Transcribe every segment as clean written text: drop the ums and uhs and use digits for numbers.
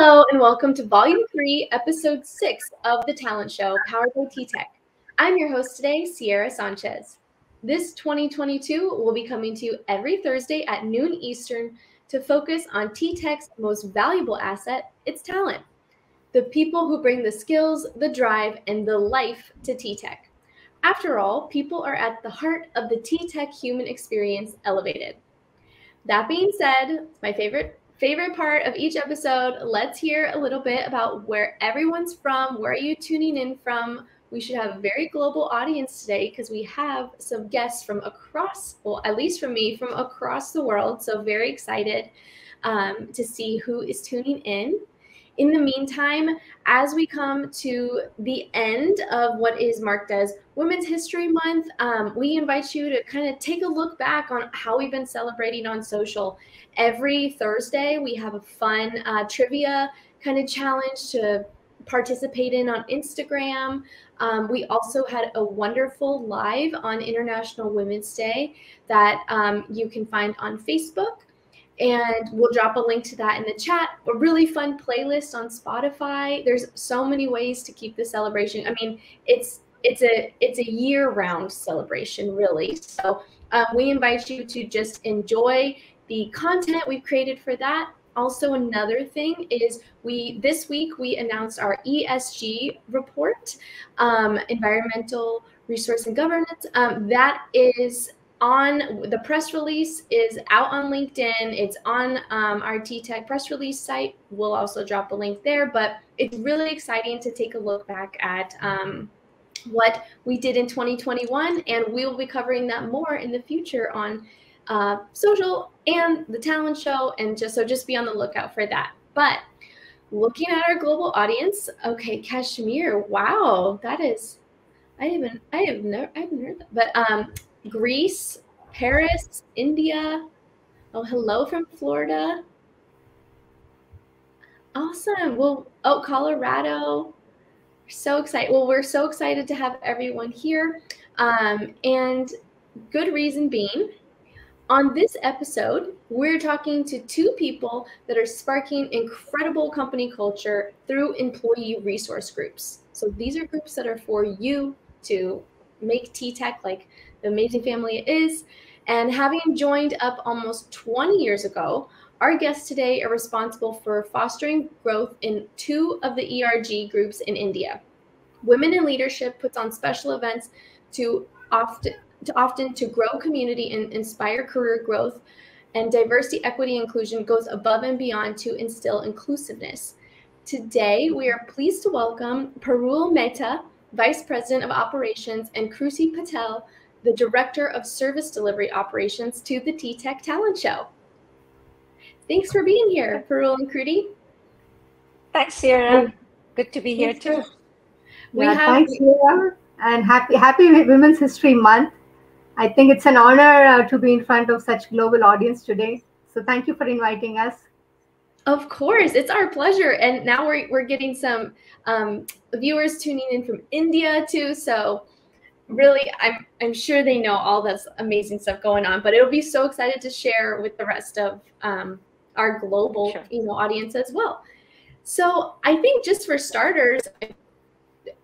Hello and welcome to Volume 3, Episode 6 of The Talent Show, powered by TTEC. I'm your host today, Sierra Sanchez. This 2022 will be coming to you every Thursday at noon Eastern to focus on TTEC's most valuable asset, its talent. The people who bring the skills, the drive, and the life to TTEC. After all, people are at the heart of the TTEC human experience elevated. That being said, my favorite part of each episode, let's hear a little bit about where everyone's from. Where are you tuning in from? We should have a very global audience today because we have some guests from across, well, at least from me, from across the world. So very excited to see who is tuning in. In the meantime, as we come to the end of what is marked as Women's History Month, we invite you to kind of take a look back on how we've been celebrating on social. Every Thursday, we have a fun trivia kind of challenge to participate in on Instagram. We also had a wonderful live on International Women's Day that you can find on Facebook. And we'll drop a link to that in the chat. A really fun playlist on Spotify. There's so many ways to keep the celebration. I mean, it's a year-round celebration, really. So we invite you to just enjoy the content we've created for that. Also, another thing is this week we announced our ESG report, environmental resource and governance. That is on the press release is out on LinkedIn. It's on our TTEC press release site. We'll also drop a link there, but it's really exciting to take a look back at what we did in 2021, and we will be covering that more in the future on social and the talent show, and just be on the lookout for that. But looking at our global audience, okay, Kashmir, wow, that is, I haven't heard that, but Greece, Paris, India. Oh, hello from Florida. Awesome. Well, oh, Colorado. So excited. Well, we're so excited to have everyone here. And good reason being, on this episode, we're talking to two people that are sparking incredible company culture through employee resource groups. So these are groups that are for you to make TTEC like the amazing family it is. And having joined up almost 20 years ago, our guests today are responsible for fostering growth in two of the ERG groups in India. Women in Leadership puts on special events to grow community and inspire career growth, and Diversity, Equity, Inclusion goes above and beyond to instill inclusiveness. Today, we are pleased to welcome Parul Mehta, Vice President of Operations, and Kruti Patel, the Director of Service Delivery Operations, to the TTEC Talent Show. Thanks for being here, Parul and Kruti. Thanks, Sierra. Good to be here too. Thanks, Sierra, and happy Women's History Month. I think it's an honor to be in front of such global audience today. So thank you for inviting us. Of course, it's our pleasure. And now we're getting some viewers tuning in from India too. So really, I'm sure they know all this amazing stuff going on, but it'll be so excited to share with the rest of our global audience as well. So I think just for starters,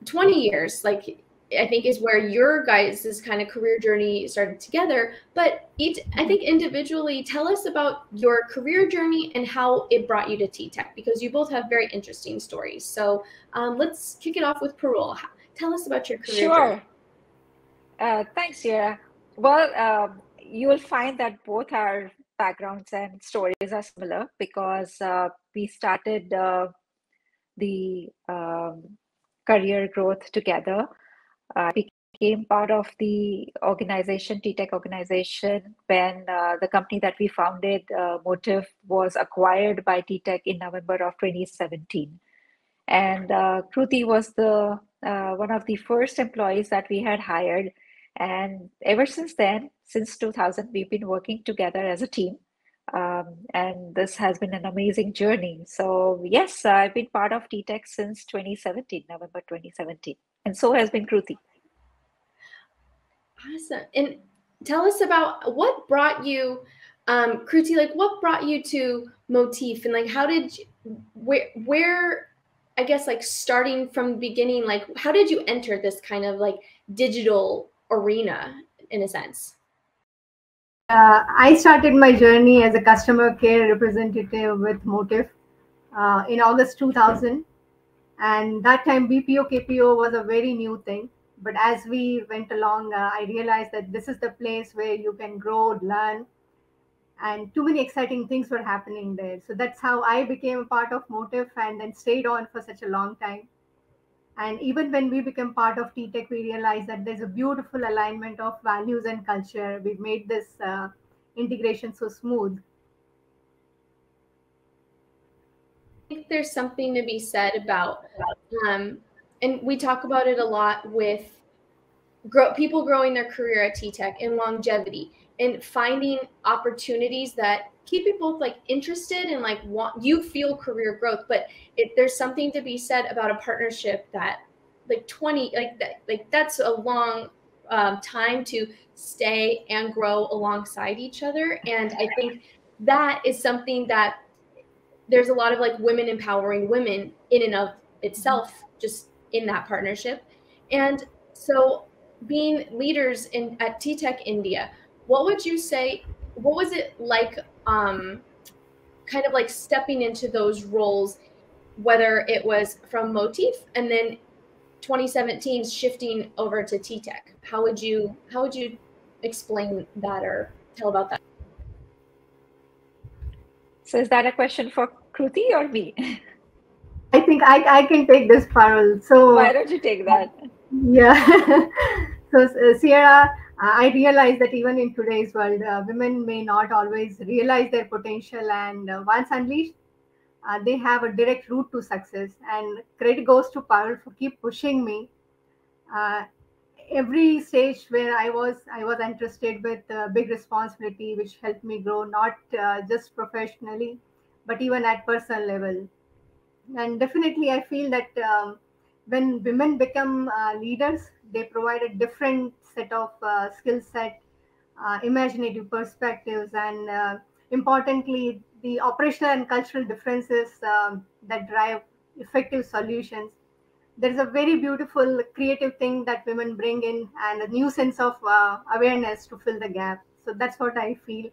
20 years, I think is where your guys' kind of career journey started together. But I think individually, tell us about your career journey and how it brought you to TTEC, because you both have very interesting stories. So let's kick it off with Parul. Tell us about your career journey. Sure. Thanks, Sierra. Well, you will find that both our backgrounds and stories are similar because we started the career growth together. Became part of the organization, TTEC organization, when the company that we founded, Motive, was acquired by TTEC in November of 2017. And Kruti was the one of the first employees that we had hired. And ever since then, since 2000, we've been working together as a team. And this has been an amazing journey. So yes, I've been part of TTEC since 2017, November 2017. And so has been Kruti. Awesome. And tell us about what brought you, Kruti, what brought you to Motif, and how did where I guess like starting from the beginning, like how did you enter this kind of like digital arena in a sense? I started my journey as a customer care representative with Motive in August 2000. And that time, BPO KPO was a very new thing. But as we went along, I realized that this is the place where you can grow, learn, and too many exciting things were happening there. So that's how I became a part of Motive and then stayed on for such a long time. And even when we became part of TTEC, we realized that there's a beautiful alignment of values and culture. We've made this integration so smooth. I think there's something to be said about, and we talk about it a lot with people growing their career at TTEC and longevity and finding opportunities that keep you both like interested and like you feel career growth. But there's something to be said about a partnership that like 20 that's a long time to stay and grow alongside each other. And I think that is something that there's a lot of like women empowering women in and of itself just in that partnership. And so being leaders at TTEC India, what would you say, what was it like kind of like stepping into those roles, whether it was from Motif and then 2017 shifting over to TTEC? How would you explain that or tell about that? So is that a question for Kruti or me? I think I can take this, Parul. So why don't you take that? Yeah. So Sierra, I realize that even in today's world, women may not always realize their potential, and once unleashed, they have a direct route to success. And credit goes to Parul for keep pushing me. Uh, every stage where I was entrusted with big responsibility, which helped me grow not just professionally, but even at personal level. And definitely, I feel that when women become leaders, they provide a different set of skill set, imaginative perspectives, and importantly, the operational and cultural differences that drive effective solutions. There is a very beautiful creative thing that women bring in and a new sense of awareness to fill the gap. So that's what I feel.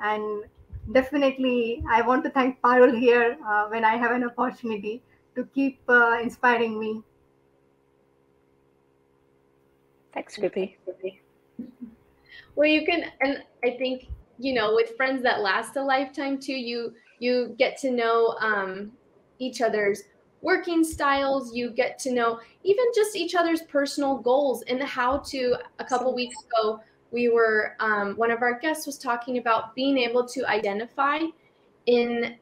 And definitely, I want to thank Parul here when I have an opportunity to keep inspiring me. Thanks, Kruti. Well, you can, and I think, with friends that last a lifetime too, you get to know each other's working styles. You get to know even just each other's personal goals and how to. A couple weeks ago, we were one of our guests was talking about being able to identify in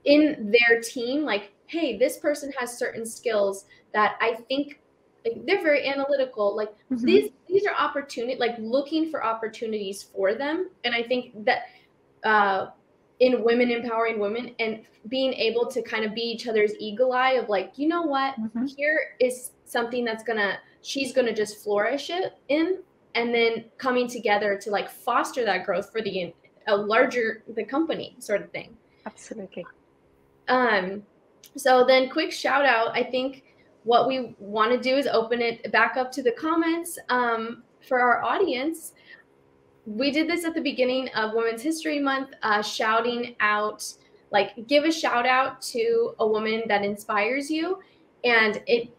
their team, like, hey, this person has certain skills that I think like they're very analytical. Like these are opportunity, like looking for opportunities for them. And I think that in women empowering women and being able to kind of be each other's eagle eye of like, you know what, here is something that's she's gonna just flourish in, and then coming together to like foster that growth for the company sort of thing. Absolutely. So then quick shout out. I think what we want to do is open it back up to the comments for our audience. We did this at the beginning of Women's History Month, shouting out, like give a shout out to a woman that inspires you. And it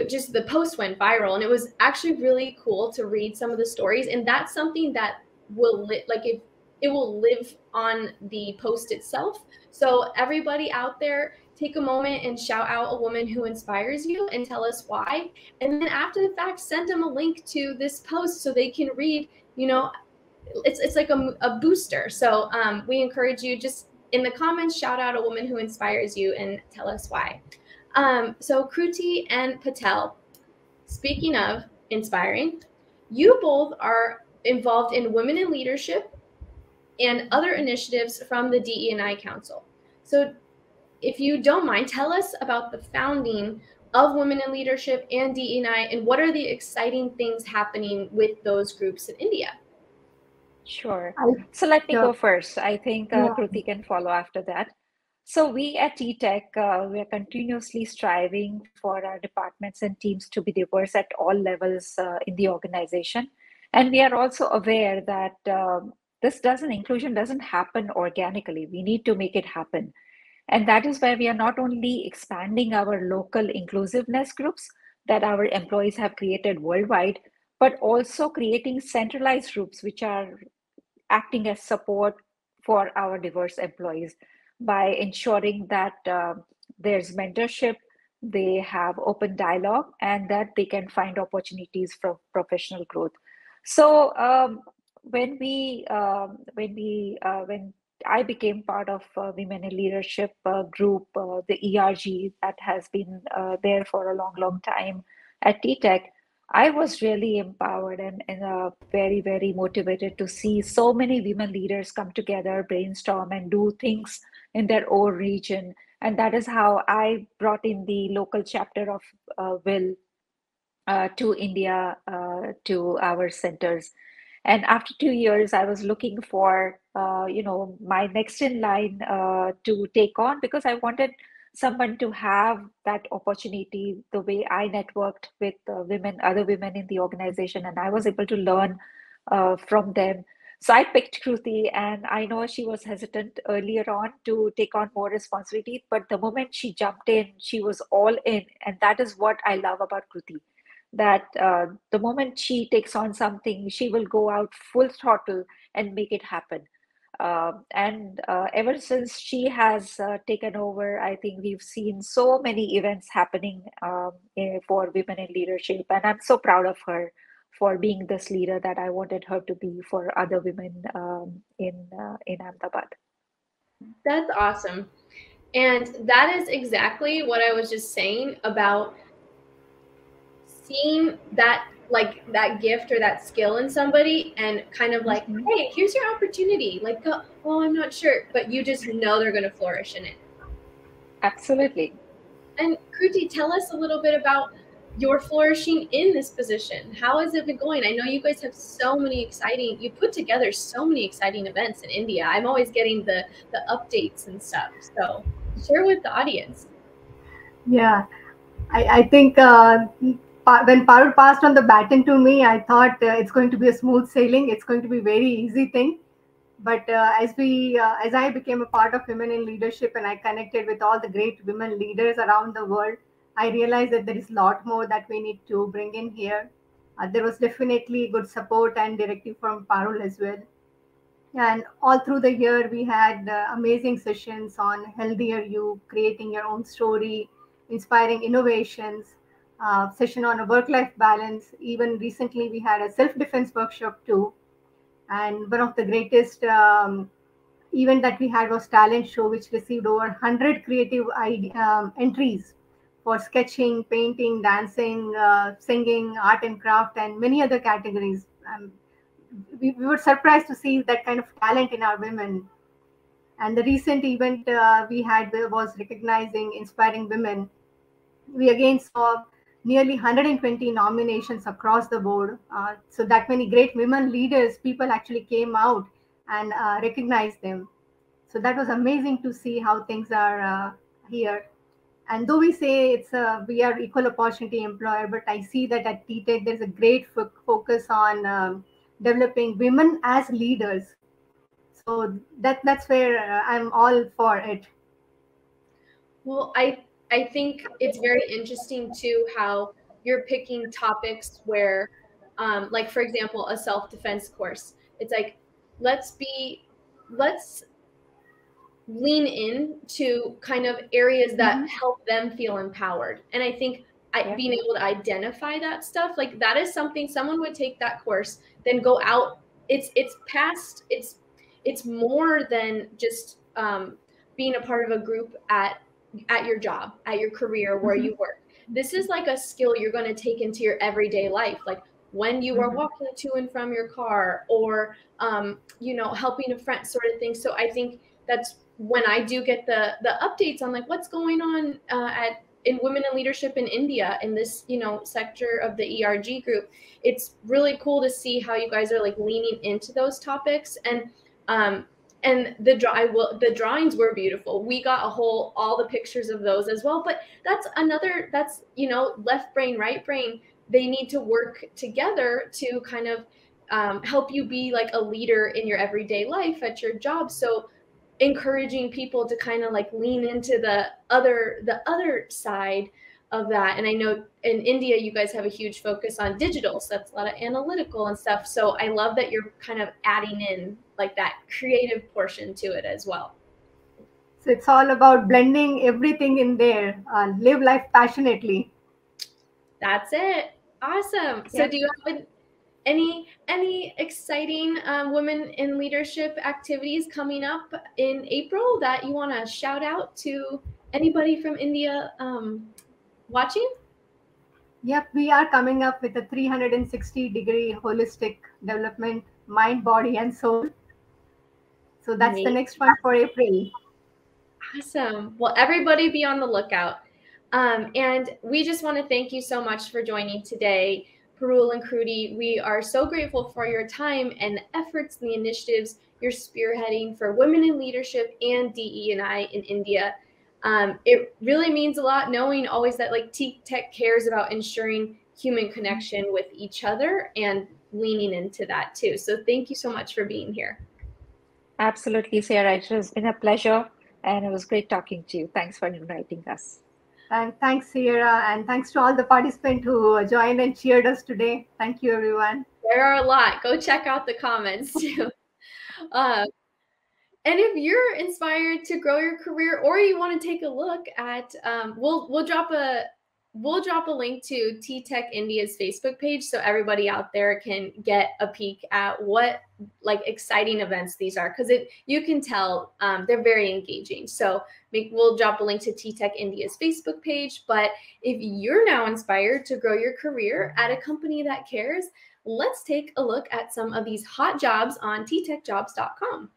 just, the post went viral, and it was actually really cool to read some of the stories. And that's something that will it will live on the post itself. So everybody out there, take a moment and shout out a woman who inspires you and tell us why. And then after the fact, send them a link to this post so they can read, it's like a booster. So we encourage you, just in the comments, shout out a woman who inspires you and tell us why. So Kruti and Patel, speaking of inspiring, you both are involved in Women in Leadership and other initiatives from the DE&I Council. So if you don't mind, tell us about the founding of Women in Leadership and DE&I, and what are the exciting things happening with those groups in India? Sure. So let me go first. I think Kruti can follow after that. So we at TTEC, we are continuously striving for our departments and teams to be diverse at all levels in the organization. And we are also aware that inclusion doesn't happen organically. We need to make it happen. And that is where we are not only expanding our local inclusiveness groups that our employees have created worldwide, but also creating centralized groups which are acting as support for our diverse employees by ensuring that there's mentorship, they have open dialogue, and that they can find opportunities for professional growth. So when I became part of Women in Leadership group, the ERG that has been there for a long, long time at TTEC, I was really empowered and very, very motivated to see so many women leaders come together, brainstorm, and do things in their own region. And that is how I brought in the local chapter of Will to India, to our centers. And after 2 years, I was looking for, my next in line to take on, because I wanted someone to have that opportunity the way I networked with other women in the organization, and I was able to learn from them. So I picked Kruti, and I know she was hesitant earlier on to take on more responsibility, but the moment she jumped in, she was all in. And that is what I love about Kruti, that the moment she takes on something, she will go out full throttle and make it happen. And ever since she has taken over, I think we've seen so many events happening for women in leadership. And I'm so proud of her for being this leader that I wanted her to be for other women in Ahmedabad. That's awesome. And that is exactly what I was just saying about seeing that, like, that gift or that skill in somebody and kind of like, hey, here's your opportunity. Like, oh, I'm not sure, but you just know they're going to flourish in it. Absolutely. And Kruti, tell us a little bit about your flourishing in this position. How has it been going? I know you guys have you put together so many exciting events in India. I'm always getting the updates and stuff. So share with the audience. Yeah, I think when Parul passed on the baton to me, I thought it's going to be a smooth sailing. It's going to be a very easy thing. But as I became a part of Women in Leadership and I connected with all the great women leaders around the world, I realized that there is a lot more that we need to bring in here. There was definitely good support and directive from Parul as well. And all through the year, we had amazing sessions on healthier you, creating your own story, inspiring innovations, session on a work-life balance. Even recently, we had a self-defense workshop too. And one of the greatest event that we had was talent show, which received over 100 creative entries for sketching, painting, dancing, singing, art and craft, and many other categories. We were surprised to see that kind of talent in our women. And the recent event we had was recognizing inspiring women. We again saw nearly 120 nominations across the board. So that many great women leaders, people actually came out and recognized them. So that was amazing to see how things are here. And though we say we are equal opportunity employer, but I see that at TTEC there's a great focus on developing women as leaders. So that's where I'm all for it. Well, I think it's very interesting too how you're picking topics where, like for example, a self-defense course. It's like let's lean in to kind of areas that help them feel empowered. And I think being able to identify that stuff, like that is something someone would take that course, then go out. It's more than just being a part of a group at your job, at your career, where you work. This is like a skill you're going to take into your everyday life, like when you are walking to and from your car, or helping a friend, sort of thing. So I think that's when I do get the updates on like what's going on in women in leadership in India in this sector of the ERG group. It's really cool to see how you guys are like leaning into those topics. And And the drawings were beautiful. We got all the pictures of those as well. But that's left brain, right brain. They need to work together to kind of help you be like a leader in your everyday life at your job. So encouraging people to kind of like lean into the other side of that. And I know in India, you guys have a huge focus on digital. So that's a lot of analytical and stuff. So I love that you're kind of adding in like that creative portion to it as well. So it's all about blending everything in there. Live life passionately. That's it. Awesome. So do you have any exciting women in leadership activities coming up in April that you want to shout out to anybody from India watching? Yep, we are coming up with a 360-degree holistic development, mind, body, and soul. So that's the next one for April. Awesome. Well, everybody be on the lookout. And we just want to thank you so much for joining today, Parul and Kruti. We are so grateful for your time and the efforts and the initiatives you're spearheading for women in leadership and DE&I in India. It really means a lot knowing always that like TTEC cares about ensuring human connection with each other and leaning into that too. So thank you so much for being here. Absolutely, Sarah. It has been a pleasure, and it was great talking to you. Thanks for inviting us. And thanks, Sierra, and thanks to all the participants who joined and cheered us today. Thank you, everyone. There are a lot. Go check out the comments too. And if you're inspired to grow your career, or you want to take a look at, we'll drop a link to TTECIndia's Facebook page so everybody out there can get a peek at what like exciting events these are, because you can tell they're very engaging. So we'll drop a link to TTECIndia's Facebook page. But if you're now inspired to grow your career at a company that cares, let's take a look at some of these hot jobs on ttecjobs.com.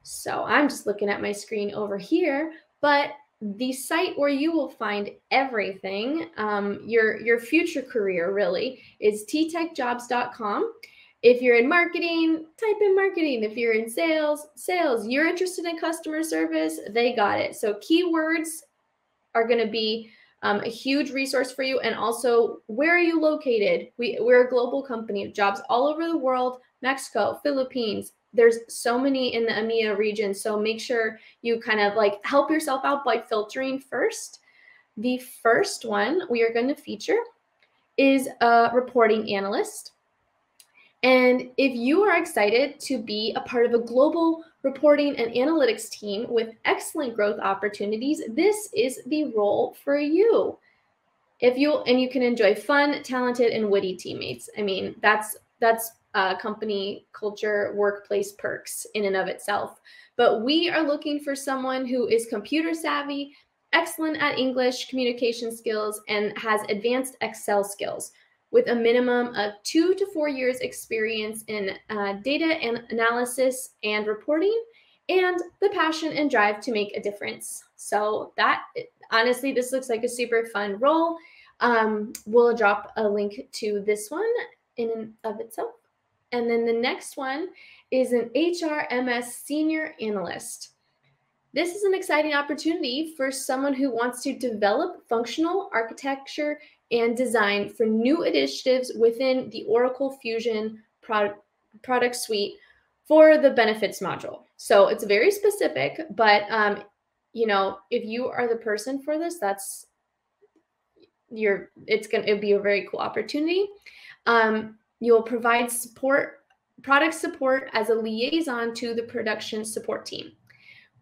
So I'm just looking at my screen over here, but the site where you will find everything, your future career really, is ttecjobs.com. If you're in marketing, type in marketing. If you're in sales. You're interested in customer service, they got it. So keywords are going to be a huge resource for you. And also, where are you located? We're a global company of jobs all over the world, Mexico, Philippines. There's so many in the EMEA region. So make sure you kind of like help yourself out by filtering first. The first one we are going to feature is a reporting analyst. And if you are excited to be a part of a global reporting and analytics team with excellent growth opportunities, this is the role for you. You can enjoy fun, talented, and witty teammates. I mean, that's company culture, workplace perks in and of itself. But we are looking for someone who is computer savvy, excellent at English communication skills, and has advanced Excel skills with a minimum of 2 to 4 years experience in data and analysis and reporting, and the passion and drive to make a difference. So honestly, this looks like a super fun role. We'll drop a link to this one in and of itself. And then the next one is an HRMS senior analyst. This is an exciting opportunity for someone who wants to develop functional architecture and design for new initiatives within the Oracle Fusion product suite for the benefits module. So it's very specific, but if you are the person for this, it'd be a very cool opportunity. You'll provide product support as a liaison to the production support team.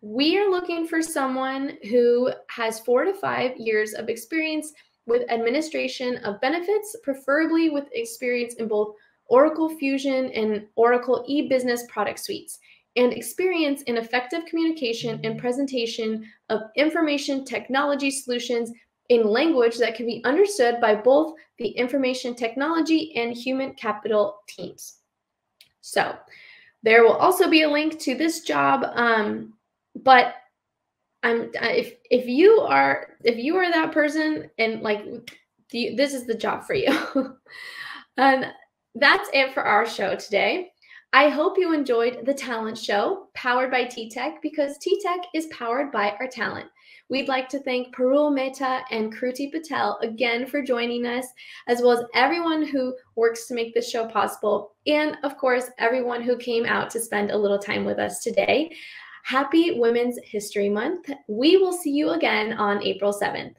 We are looking for someone who has 4 to 5 years of experience with administration of benefits, preferably with experience in both Oracle Fusion and Oracle e-business product suites, and experience in effective communication and presentation of information technology solutions in language that can be understood by both the information technology and human capital teams. So there will also be a link to this job, but if you are that person and this is the job for you. And that's it for our show today. I hope you enjoyed the talent show powered by TTEC, because TTEC is powered by our talent. We'd like to thank Parul Mehta and Kruti Patel again for joining us, as well as everyone who works to make this show possible, and of course, everyone who came out to spend a little time with us today. Happy Women's History Month. We will see you again on April 7th.